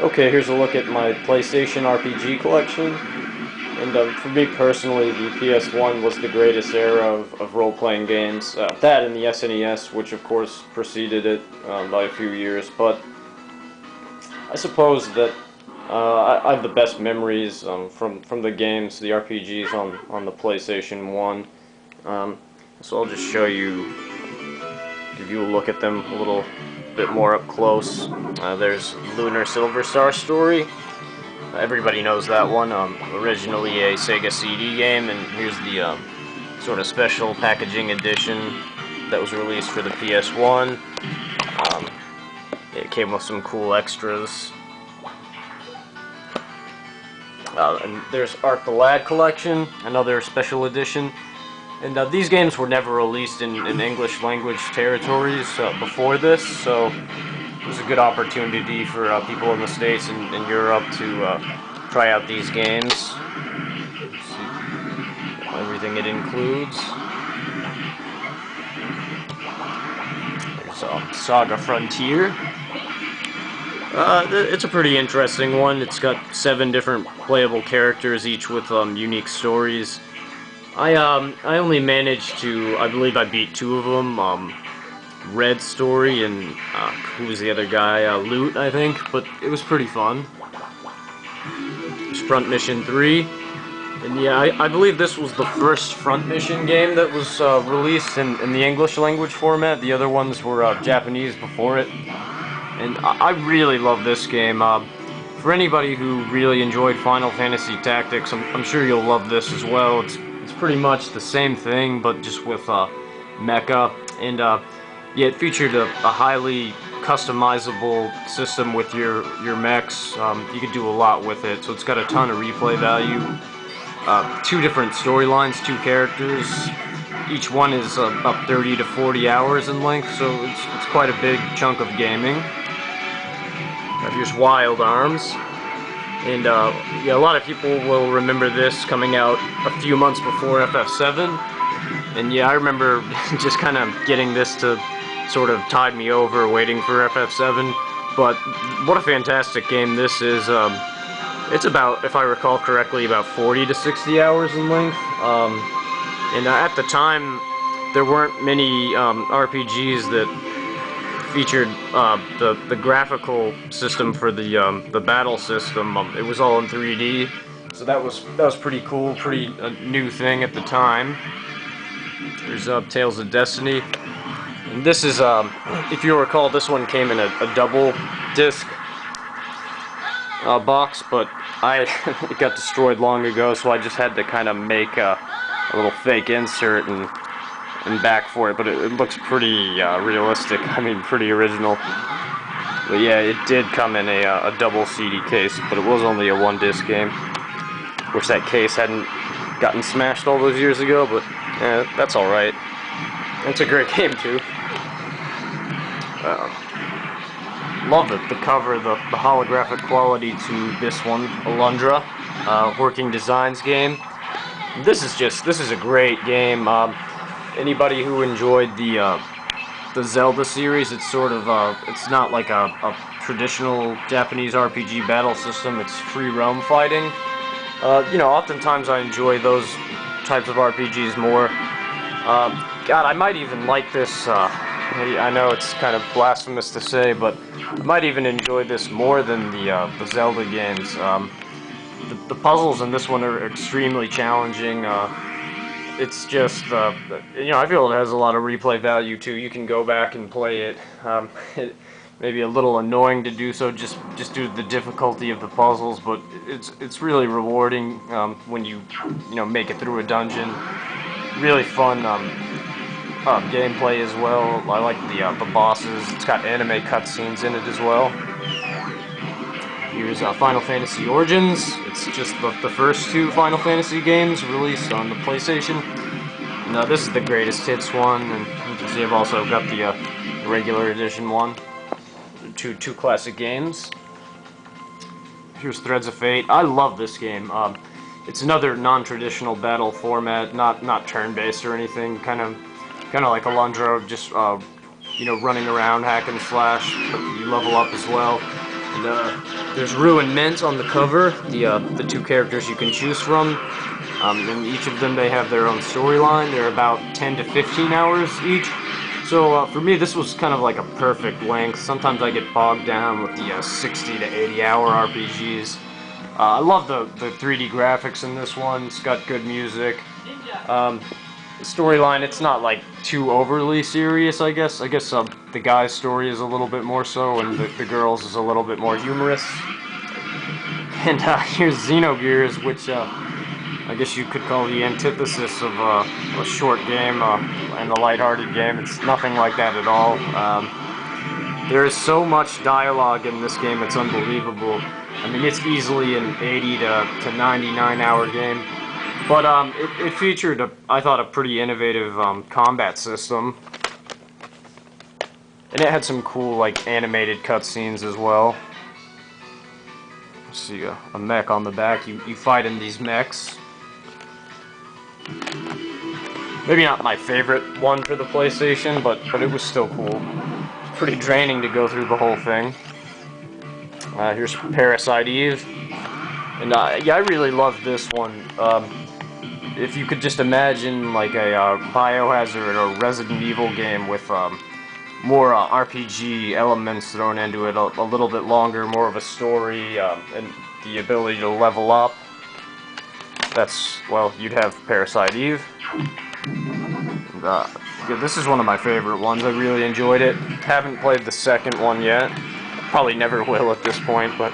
Okay, here's a look at my PlayStation RPG collection. And for me personally, the PS1 was the greatest era of role-playing games. That and the SNES, which of course preceded it by a few years. But I suppose that I have the best memories from the games, the RPGs on the PlayStation 1. Um, so I'll just show you, give you a look at them a little bit more up close. There's Lunar Silver Star Story. Everybody knows that one. Originally a Sega CD game, and here's the sort of special packaging edition that was released for the PS1. Um, it came with some cool extras. And there's Ark the Lad Collection, another special edition. And these games were never released in English language territories before this, so it was a good opportunity for people in the States and Europe to try out these games. See everything it includes. There's Saga Frontier. It's a pretty interesting one. It's got 7 different playable characters, each with unique stories. I only managed to, I believe I beat 2 of them. Red Story and who was the other guy? Loot, I think. But it was pretty fun. There's Front Mission 3. And yeah, I believe this was the first Front Mission game that was released in the English language format. The other ones were Japanese before it. And I really love this game. For anybody who really enjoyed Final Fantasy Tactics, I'm sure you'll love this as well. It's pretty much the same thing, but just with mecha. And yeah, it featured a highly customizable system with your mechs. You could do a lot with it, so it's got a ton of replay value. 2 different storylines, 2 characters. Each one is about 30 to 40 hours in length, so it's quite a big chunk of gaming. Here's Wild Arms. And yeah, a lot of people will remember this coming out a few months before FF7. And yeah, I remember just kind of getting this to sort of tide me over waiting for FF7. But what a fantastic game this is. It's about, if I recall correctly, about 40 to 60 hours in length. And at the time, there weren't many RPGs that featured the graphical system for the battle system. It was all in 3D, so that was pretty cool, pretty new thing at the time. There's Tales of Destiny, and this is if you recall, this one came in a double disc box, but it got destroyed long ago, so I just had to kind of make a little fake insert and back for it, but it looks pretty realistic. I mean, pretty original. But yeah, it did come in a double CD case, but it was only a 1-disc game. Wish that case hadn't gotten smashed all those years ago, but that's alright. It's a great game, too. Love the cover, the holographic quality to this one, Alundra, Working Designs game. This is a great game. Anybody who enjoyed the Zelda series, it's sort of it's not like a traditional Japanese RPG battle system. It's free roam fighting. You know, oftentimes I enjoy those types of RPGs more. God, I might even like this. I know it's kind of blasphemous to say, but I might even enjoy this more than the Zelda games. The puzzles in this one are extremely challenging. It's just, you know, I feel it has a lot of replay value too. You can go back and play it. It may be a little annoying to do so just due to the difficulty of the puzzles, but it's really rewarding when you make it through a dungeon. Really fun gameplay as well. I like the bosses. It's got anime cutscenes in it as well. Here's Final Fantasy Origins. It's just the first 2 Final Fantasy games released on the PlayStation. Now this is the greatest hits one, and you can see I've also got the regular edition one. Two classic games. Here's Threads of Fate. I love this game. It's another non-traditional battle format, not turn-based or anything. Kind of like Alundra, just running around, hack and slash. But you level up as well. And there's Rue and Mint on the cover, the two characters you can choose from. And each of them, they have their own storyline. They're about 10 to 15 hours each. So for me, this was kind of like a perfect length. Sometimes I get bogged down with the 60 to 80 hour RPGs. I love the 3D graphics in this one. It's got good music. The storyline, it's not like too overly serious, I guess. The guy's story is a little bit more so, and the girl's is a little bit more humorous. And here's Xenogears, which I guess you could call the antithesis of a short game and a lighthearted game. It's nothing like that at all. There is so much dialogue in this game, it's unbelievable. I mean, it's easily an 80 to 99 hour game. But it featured, I thought, a pretty innovative combat system. And it had some cool, like, animated cutscenes as well. Let's see, a mech on the back. You fight in these mechs. Maybe not my favorite one for the PlayStation, but it was still cool. It's pretty draining to go through the whole thing. Here's Parasite Eve. And yeah, I really loved this one. If you could just imagine like a Biohazard or Resident Evil game with more RPG elements thrown into it, a little bit longer, more of a story, and the ability to level up, well, you'd have Parasite Eve. And, yeah, this is one of my favorite ones. I really enjoyed it. Haven't played the second one yet. Probably never will at this point, but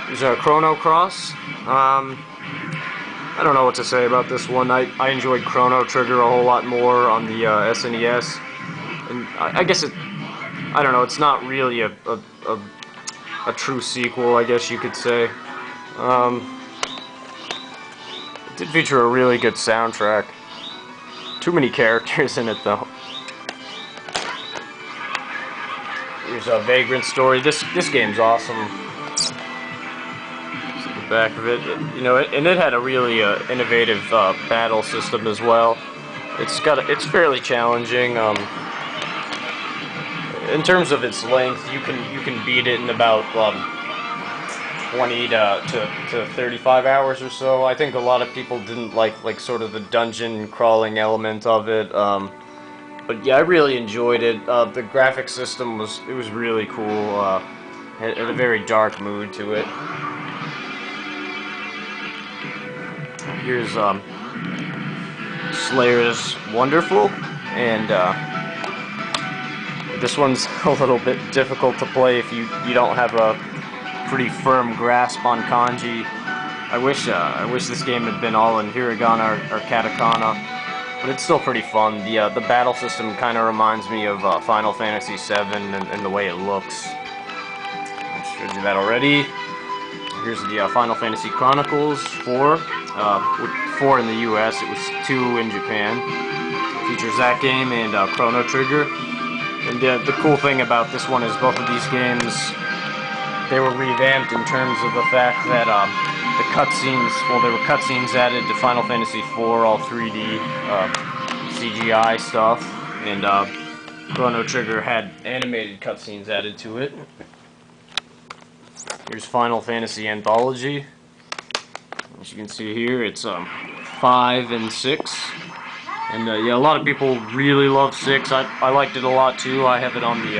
there's a Chrono Cross. I don't know what to say about this one. I enjoyed Chrono Trigger a whole lot more on the SNES, and I guess I don't know, it's not really a true sequel, I guess you could say. It did feature a really good soundtrack. Too many characters in it, though. Here's a Vagrant Story. This game's awesome. See the back of it. You know, and it had a really innovative battle system as well. It's fairly challenging. In terms of its length, you can beat it in about 20 to 35 hours or so. I think a lot of people didn't like sort of the dungeon crawling element of it. But yeah, I really enjoyed it. The graphic system was really cool. Had a very dark mood to it. Here's Slayer's Wonderful, and this one's a little bit difficult to play if you don't have a pretty firm grasp on kanji. I wish this game had been all in hiragana or katakana, but it's still pretty fun. The battle system kind of reminds me of Final Fantasy VII and the way it looks. I showed you that already. Here's the Final Fantasy Chronicles 4. 4 in the US, it was 2 in Japan. It features that game and Chrono Trigger. And the cool thing about this one is both of these games, they were revamped in terms of the fact that the cutscenes, well, there were cutscenes added to Final Fantasy IV, all 3D CGI stuff, and Chrono Trigger had animated cutscenes added to it. Here's Final Fantasy Anthology. As you can see here, it's 5 and 6. And yeah, a lot of people really love 6. I liked it a lot too. I have it on the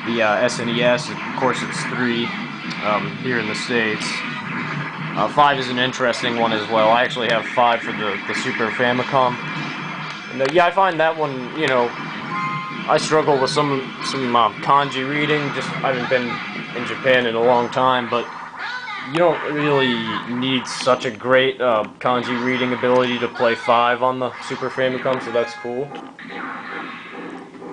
SNES. Of course, it's 3 here in the States. 5 is an interesting one as well. I actually have 5 for the Super Famicom. And yeah, I find that one, you know, I struggle with some kanji reading. Just I haven't been in Japan in a long time, but you don't really need such a great kanji reading ability to play 5 on the Super Famicom, so that's cool.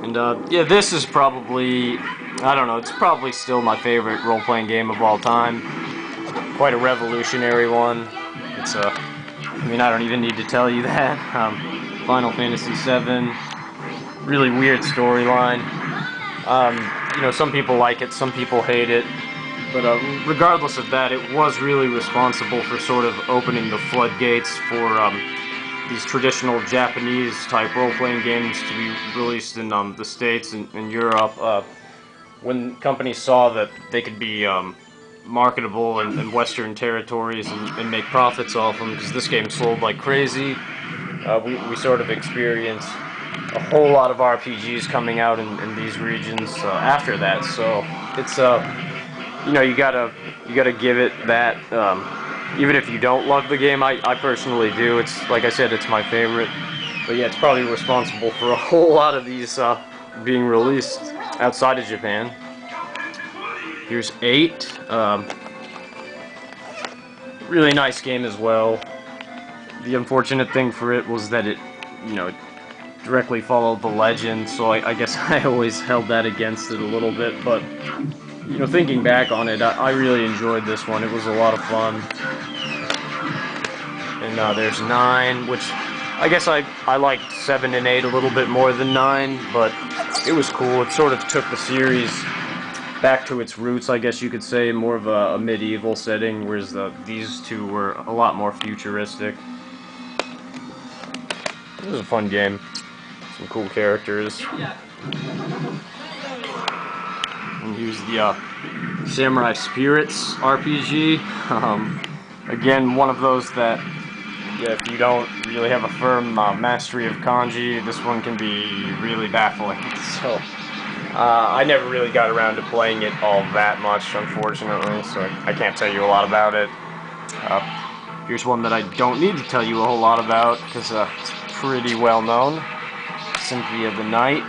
And yeah, this is probably, I don't know, it's probably still my favorite role-playing game of all time. Quite a revolutionary one. It's I mean, I don't even need to tell you that. Final Fantasy VII, really weird storyline. You know, some people like it, some people hate it. But regardless of that, it was really responsible for sort of opening the floodgates for these traditional Japanese-type role-playing games to be released in the States and Europe. when companies saw that they could be marketable in Western territories and make profits off them, because this game sold like crazy, we sort of experienced a whole lot of RPGs coming out in these regions after that. So it's you gotta give it that. Even if you don't love the game, I personally do. It's like I said, it's my favorite. But yeah, it's probably responsible for a whole lot of these being released outside of Japan. Here's 8. Really nice game as well. The unfortunate thing for it was that it directly followed the legend, so I guess I always held that against it a little bit. But thinking back on it, I really enjoyed this one. It was a lot of fun. And there's 9, which I guess I liked 7 and 8 a little bit more than 9, but it was cool. It sort of took the series back to its roots, I guess you could say, more of a medieval setting, whereas these two were a lot more futuristic. It was a fun game. Some cool characters. And here's the Samurai Spirits RPG. Again, one of those that, if you don't really have a firm mastery of kanji, this one can be really baffling. So, I never really got around to playing it all that much, unfortunately, so I can't tell you a lot about it. Here's one that I don't need to tell you a whole lot about, because it's pretty well known. Symphony of the Night.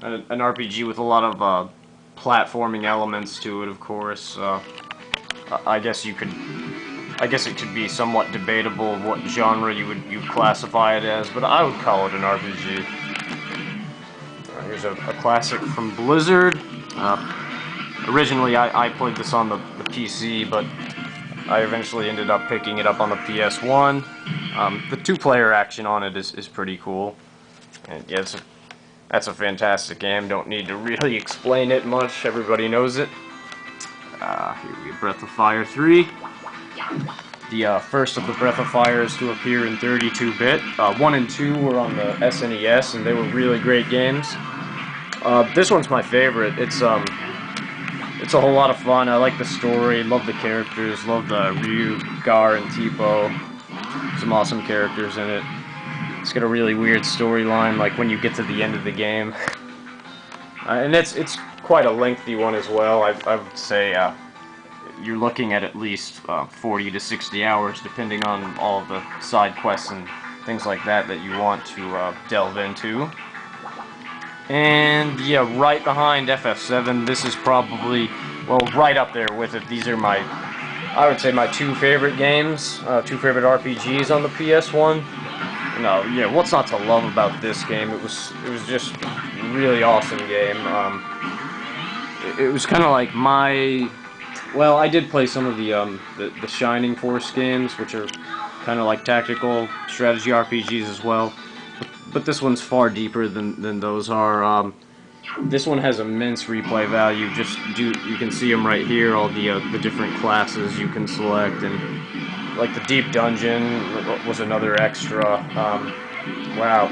An RPG with a lot of platforming elements to it, of course. I guess it could be somewhat debatable what genre you'd classify it as, but I would call it an RPG. Here's a classic from Blizzard. Originally, I played this on the PC, but I eventually ended up picking it up on the PS1. The 2-player action on it is pretty cool. And yeah, that's a fantastic game. Don't need to really explain it much. Everybody knows it. Here we have Breath of Fire 3. The first of the Breath of Fires to appear in 32-bit. 1 and 2 were on the SNES, and they were really great games. This one's my favorite. It's a whole lot of fun. I like the story, love the characters, love the Ryu, Gar, and Teepo. Some awesome characters in it. It's got a really weird storyline, like when you get to the end of the game. And it's quite a lengthy one as well. I would say you're looking at least 40 to 60 hours, depending on all of the side quests and things like that you want to delve into. And yeah, right behind FF7, this is probably, well, right up there with it. These are I would say my 2 favorite games, 2 favorite RPGs on the PS1. No, yeah, what's not to love about this game? It was just a really awesome game. It was kind of like well, I did play some of the Shining Force games, which are kind of like tactical strategy RPGs as well. But this one's far deeper than those are. This one has immense replay value. You can see them right here, all the different classes you can select, and like the Deep Dungeon was another extra. Wow,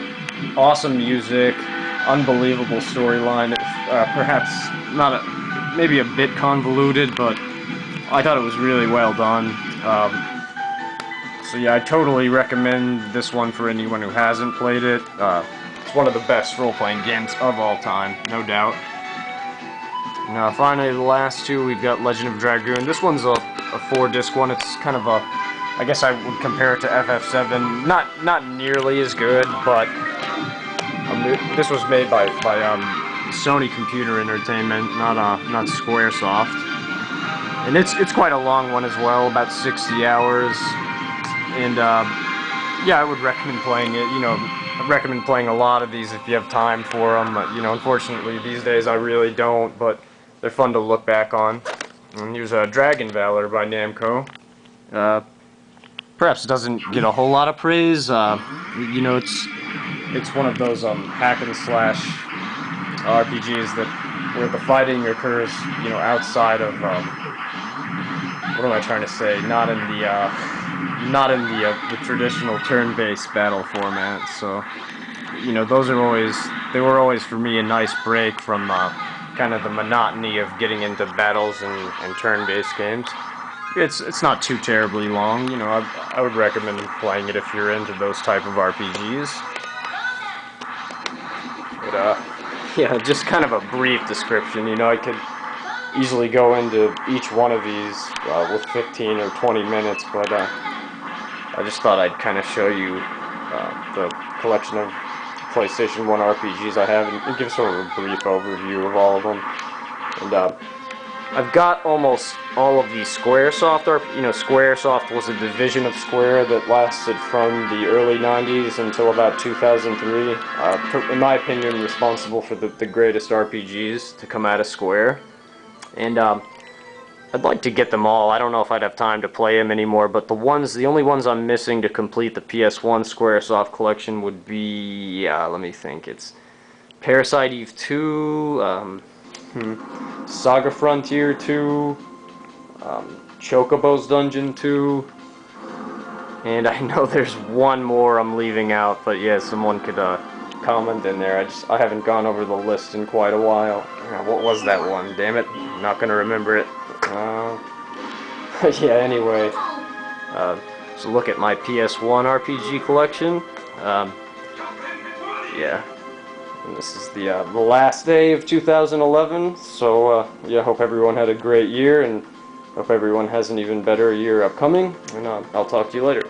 awesome music, unbelievable storyline. Perhaps maybe a bit convoluted, but I thought it was really well done. So yeah, I totally recommend this one for anyone who hasn't played it. It's one of the best role-playing games of all time, no doubt. Now, finally, the last 2, we've got Legend of Dragoon. This one's a 4-disc one. It's kind of I guess I would compare it to FF7. Not nearly as good, but this was made by Sony Computer Entertainment, not Squaresoft. And it's quite a long one as well, about 60 hours. And yeah, I would recommend playing it. I recommend playing a lot of these if you have time for them. Unfortunately, these days I really don't, but they're fun to look back on. And here's Dragon Valor by Namco. Perhaps doesn't get a whole lot of praise. It's one of those hack and slash RPGs where the fighting occurs, outside of what am I trying to say? Not in the traditional turn-based battle format. So, they were always for me a nice break from kind kind of the monotony of getting into battles and turn-based games. It's not too terribly long, you know. I would recommend playing it if you're into those type of RPGs. But yeah, just kind of a brief description. You know, I could easily go into each one of these with 15 or 20 minutes, but I just thought I'd kind of show you the collection of PlayStation 1 RPGs I have and give sort of a brief overview of all of them. And I've got almost all of the Squaresoft you know, Squaresoft was a division of Square that lasted from the early 90s until about 2003. In my opinion, responsible for the greatest RPGs to come out of Square. And I'd like to get them all. I don't know if I'd have time to play them anymore, but the only ones I'm missing to complete the PS1 Squaresoft collection would be, let me think, it's Parasite Eve 2, Saga Frontier 2, Chocobo's Dungeon 2, and I know there's one more I'm leaving out, but yeah, someone could comment in there. I haven't gone over the list in quite a while. What was that one? Damn it, I'm not gonna remember it. Yeah, anyway, so look at my PS1 RPG collection. Yeah. And this is the last day of 2011, so yeah, hope everyone had a great year, and hope everyone has an even better year upcoming, and I'll talk to you later.